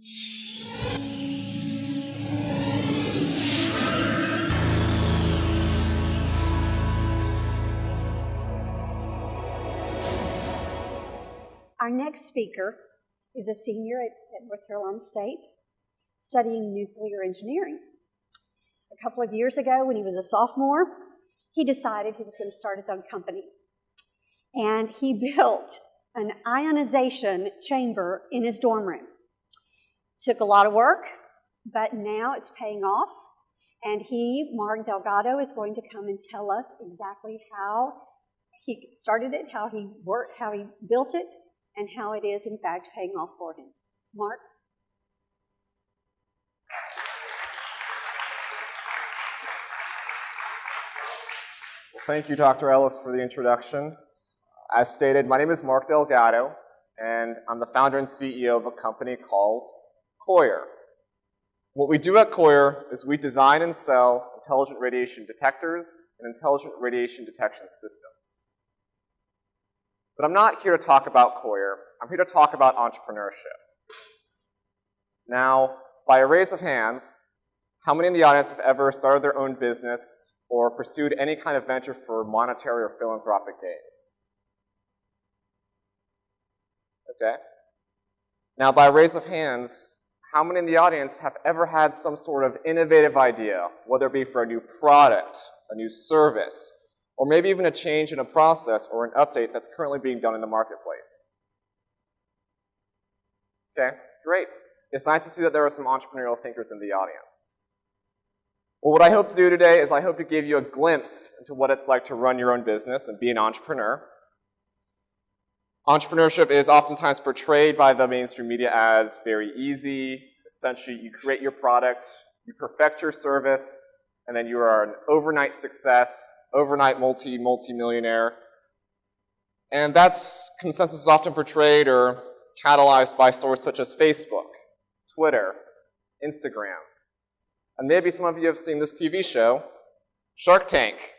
Our next speaker is a senior at North Carolina State studying nuclear engineering. A couple of years ago, when he was a sophomore, he decided he was going to start his own company. And he built an ionization chamber in his dorm room. Took a lot of work, but now it's paying off. And Mark Delgado, is going to come and tell us exactly how he started it, how he worked, how he built it, and how it is, in fact, paying off for him. Mark? Well, thank you, Dr. Ellis, for the introduction. As stated, my name is Mark Delgado, and I'm the founder and CEO of a company called Coyer. What we do at Coyer is we design and sell intelligent radiation detectors and intelligent radiation detection systems. But I'm not here to talk about Coyer. I'm here to talk about entrepreneurship. Now, by a raise of hands, how many in the audience have ever started their own business or pursued any kind of venture for monetary or philanthropic gains? Okay. Now, by a raise of hands, how many in the audience have ever had some sort of innovative idea, whether it be for a new product, a new service, or maybe even a change in a process or an update that's currently being done in the marketplace? Okay, great. It's nice to see that there are some entrepreneurial thinkers in the audience. Well, what I hope to do today is I hope to give you a glimpse into what it's like to run your own business and be an entrepreneur. Entrepreneurship is oftentimes portrayed by the mainstream media as very easy. Essentially, you create your product, you perfect your service, and then you are an overnight success, overnight multi-millionaire. And that's consensus is often portrayed or catalyzed by stories such as Facebook, Twitter, Instagram. And maybe some of you have seen this TV show, Shark Tank,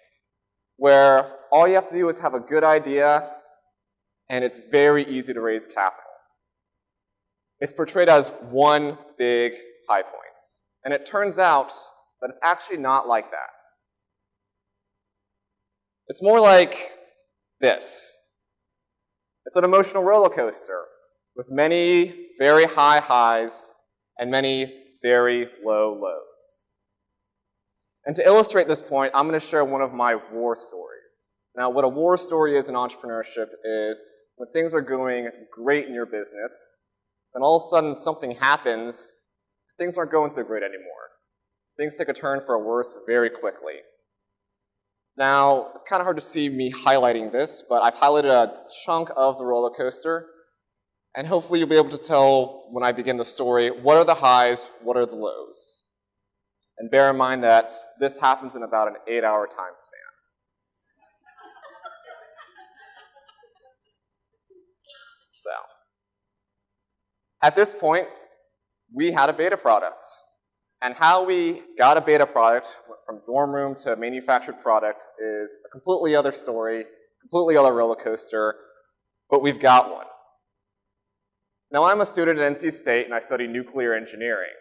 where all you have to do is have a good idea, and it's very easy to raise capital. It's portrayed as one big high point. And it turns out that it's actually not like that. It's more like this. It's an emotional roller coaster with many very high highs and many very low lows. And to illustrate this point, I'm going to share one of my war stories. Now, what a war story is in entrepreneurship is when things are going great in your business, then all of a sudden something happens, things aren't going so great anymore. Things take a turn for the worse very quickly. Now, it's kind of hard to see me highlighting this, but I've highlighted a chunk of the roller coaster, and hopefully you'll be able to tell when I begin the story what are the highs, what are the lows. And bear in mind that this happens in about an 8-hour time span. So, at this point, we had a beta product. And how we got a beta product from dorm room to manufactured product is a completely other story, completely other roller coaster, but we've got one. Now, I'm a student at NC State, and I study nuclear engineering.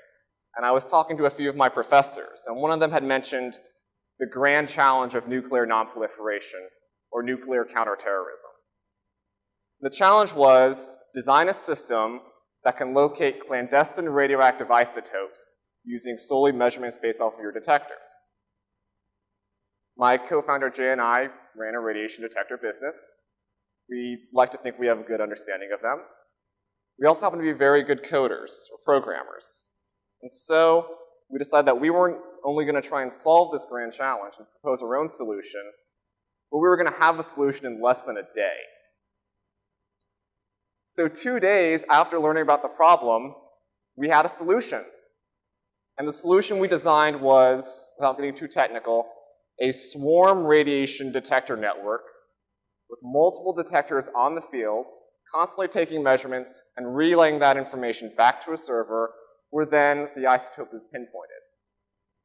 And I was talking to a few of my professors, and one of them had mentioned the grand challenge of nuclear nonproliferation, or nuclear counterterrorism. The challenge was design a system that can locate clandestine radioactive isotopes using solely measurements based off of your detectors. My co-founder Jay and I ran a radiation detector business. We like to think we have a good understanding of them. We also happen to be very good coders or programmers. And so we decided that we weren't only going to try and solve this grand challenge and propose our own solution, but we were going to have a solution in less than a day. So 2 days after learning about the problem, we had a solution. And the solution we designed was, without getting too technical, a swarm radiation detector network with multiple detectors on the field, constantly taking measurements and relaying that information back to a server where then the isotope is pinpointed.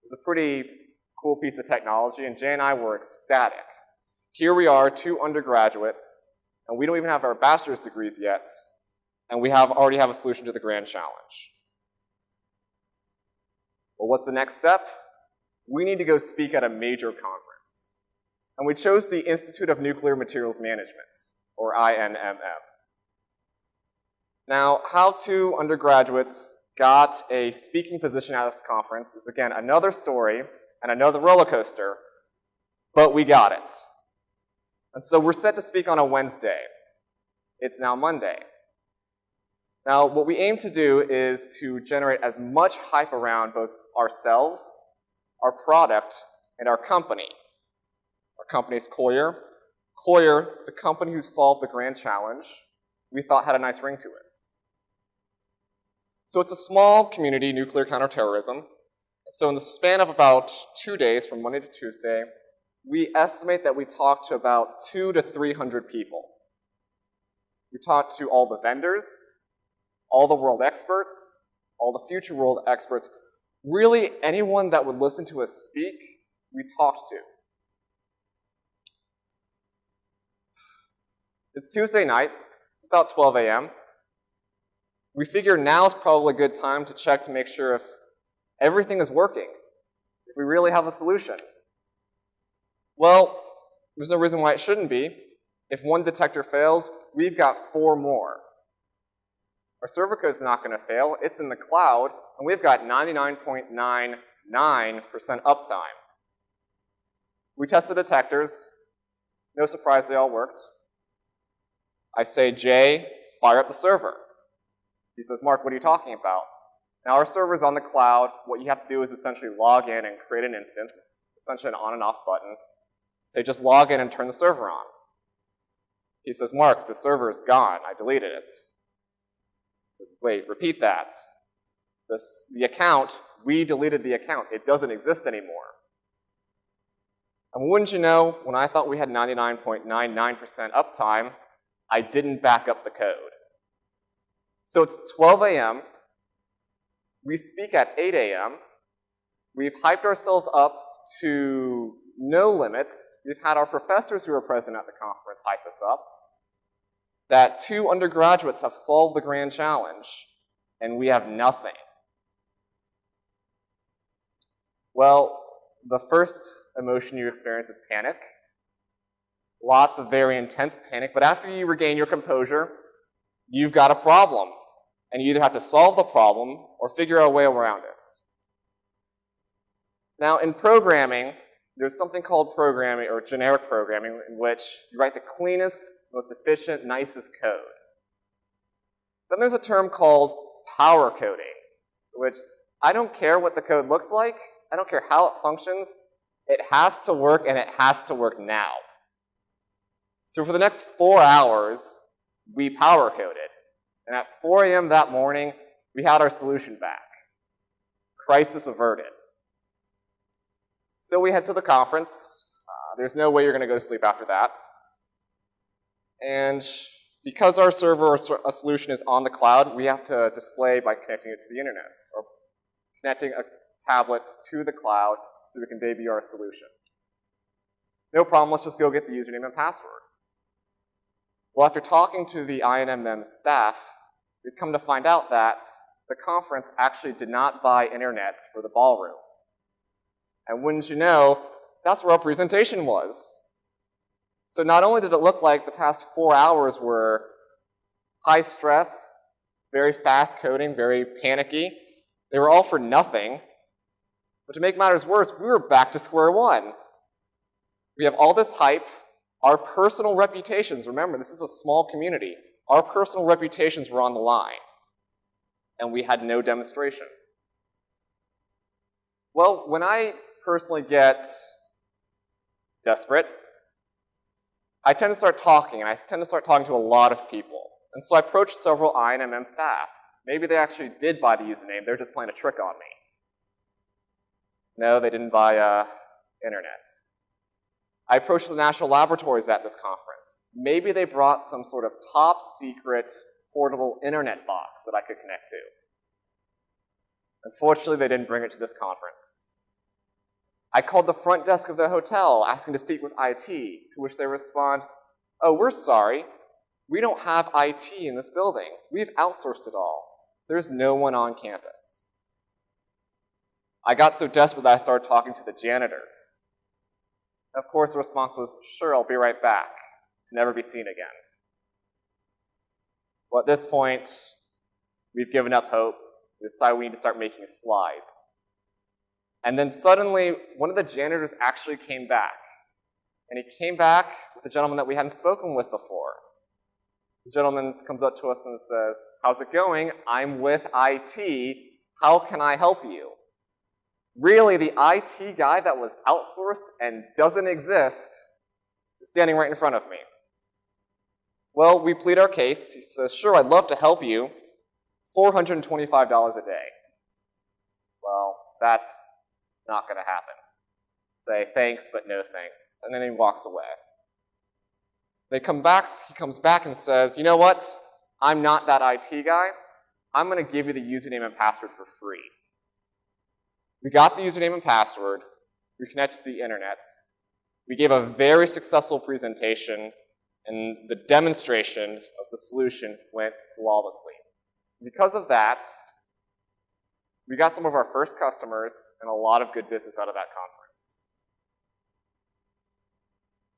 It was a pretty cool piece of technology, and Jay and I were ecstatic. Here we are, 2 undergraduates, and we don't even have our bachelor's degrees yet, and we already have a solution to the grand challenge. Well, what's the next step? We need to go speak at a major conference. And we chose the Institute of Nuclear Materials Management, or INMM. Now, how two undergraduates got a speaking position at this conference is, again, another story and another roller coaster, but we got it. And so we're set to speak on a Wednesday. It's now Monday. Now, what we aim to do is to generate as much hype around both ourselves, our product, and our company. Our company is Coyer. Coyer, the company who solved the grand challenge, we thought had a nice ring to it. So it's a small community, nuclear counterterrorism. So in the span of about 2 days, from Monday to Tuesday, we estimate that we talked to about 200 to 300 people. We talked to all the vendors, all the world experts, all the future world experts, really anyone that would listen to us speak, we talked to. It's Tuesday night, it's about 12 a.m. We figure now is probably a good time to check to make sure if everything is working, if we really have a solution. Well, there's no reason why it shouldn't be. If one detector fails, we've got 4 more. Our server code's not going to fail. It's in the cloud, and we've got 99.99% uptime. We tested detectors. No surprise, they all worked. I say, Jay, fire up the server. He says, Mark, what are you talking about? Now, our server's on the cloud. What you have to do is essentially log in and create an instance. It's essentially an on and off button. Say, just log in and turn the server on. He says, Mark, the server is gone. I deleted it. So wait, repeat that. The account, we deleted the account. It doesn't exist anymore. And wouldn't you know, when I thought we had 99.99% uptime, I didn't back up the code. So it's 12 a.m. We speak at 8 a.m. We've hyped ourselves up to no limits. We've had our professors who are present at the conference hype us up. That 2 undergraduates have solved the grand challenge, and we have nothing. Well, the first emotion you experience is panic. Lots of very intense panic, but after you regain your composure, you've got a problem, and you either have to solve the problem or figure out a way around it. Now, in programming, there's something called programming, or generic programming, in which you write the cleanest, most efficient, nicest code. Then there's a term called power coding, which I don't care what the code looks like, I don't care how it functions, it has to work, and it has to work now. So for the next 4 hours, we power coded. And at 4 a.m. that morning, we had our solution back. Crisis averted. So we head to the conference. There's no way you're going to go to sleep after that. And because our server or a solution is on the cloud, we have to display by connecting it to the internet, or connecting a tablet to the cloud so we can debut our solution. No problem, let's just go get the username and password. Well, after talking to the INMM staff, we've come to find out that the conference actually did not buy internet for the ballroom. And wouldn't you know, that's where our presentation was. So not only did it look like the past 4 hours were high stress, very fast coding, very panicky, they were all for nothing. But to make matters worse, we were back to square one. We have all this hype, our personal reputations, remember, this is a small community, our personal reputations were on the line, and we had no demonstration. Well, when I personally get desperate, I tend to start talking, and I tend to start talking to a lot of people. And so I approached several INMM staff. Maybe they actually did buy the username, they're just playing a trick on me. No, they didn't buy internet. I approached the national laboratories at this conference. Maybe they brought some sort of top secret portable internet box that I could connect to. Unfortunately, they didn't bring it to this conference. I called the front desk of the hotel asking to speak with IT, to which they respond, "Oh, we're sorry. We don't have IT in this building. We've outsourced it all. There's no one on campus." I got so desperate that I started talking to the janitors. Of course, the response was, sure, I'll be right back, to never be seen again. Well, at this point, we've given up hope. We decided we need to start making slides. And then suddenly, one of the janitors actually came back. And he came back with a gentleman that we hadn't spoken with before. The gentleman comes up to us and says, how's it going? I'm with IT. How can I help you? Really, the IT guy that was outsourced and doesn't exist is standing right in front of me. Well, we plead our case. He says, sure, I'd love to help you. $425 a day. Well, that's not going to happen. Say thanks, but no thanks. And then he walks away. He comes back and says, you know what? I'm not that IT guy. I'm going to give you the username and password for free. We got the username and password. We connected to the internet. We gave a very successful presentation, and the demonstration of the solution went flawlessly. Because of that, we got some of our first customers and a lot of good business out of that conference.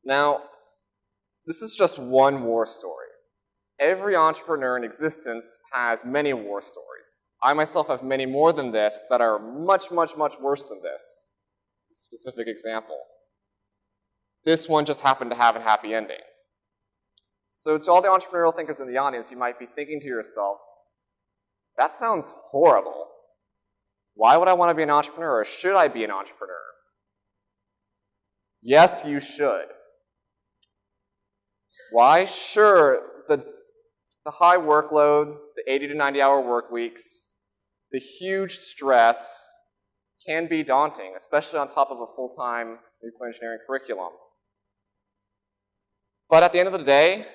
Now, this is just one war story. Every entrepreneur in existence has many war stories. I myself have many more than this that are much, much, much worse than this specific example. This one just happened to have a happy ending. So to all the entrepreneurial thinkers in the audience, you might be thinking to yourself, that sounds horrible. Why would I want to be an entrepreneur, or should I be an entrepreneur? Yes, you should. Why? Sure, the high workload, the 80 to 90-hour work weeks, the huge stress can be daunting, especially on top of a full-time nuclear engineering curriculum. But at the end of the day,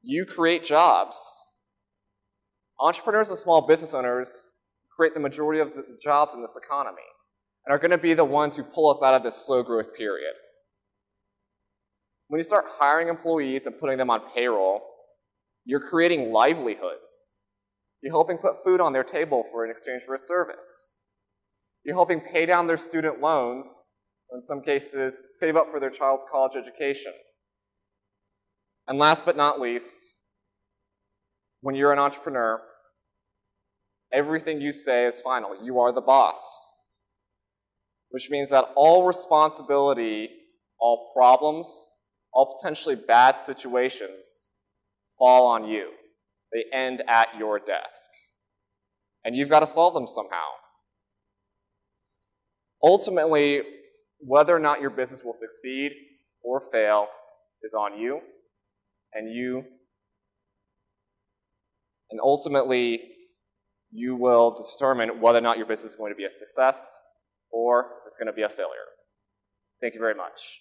you create jobs. Entrepreneurs and small business owners create the majority of the jobs in this economy and are going to be the ones who pull us out of this slow growth period. When you start hiring employees and putting them on payroll, you're creating livelihoods. You're helping put food on their table in exchange for a service. You're helping pay down their student loans, or in some cases, save up for their child's college education. And last but not least, when you're an entrepreneur, everything you say is final. You are the boss. Which means that all responsibility, all problems, all potentially bad situations fall on you. They end at your desk. And you've got to solve them somehow. Ultimately, whether or not your business will succeed or fail is on you. And ultimately, you will determine whether or not your business is going to be a success or it's going to be a failure. Thank you very much.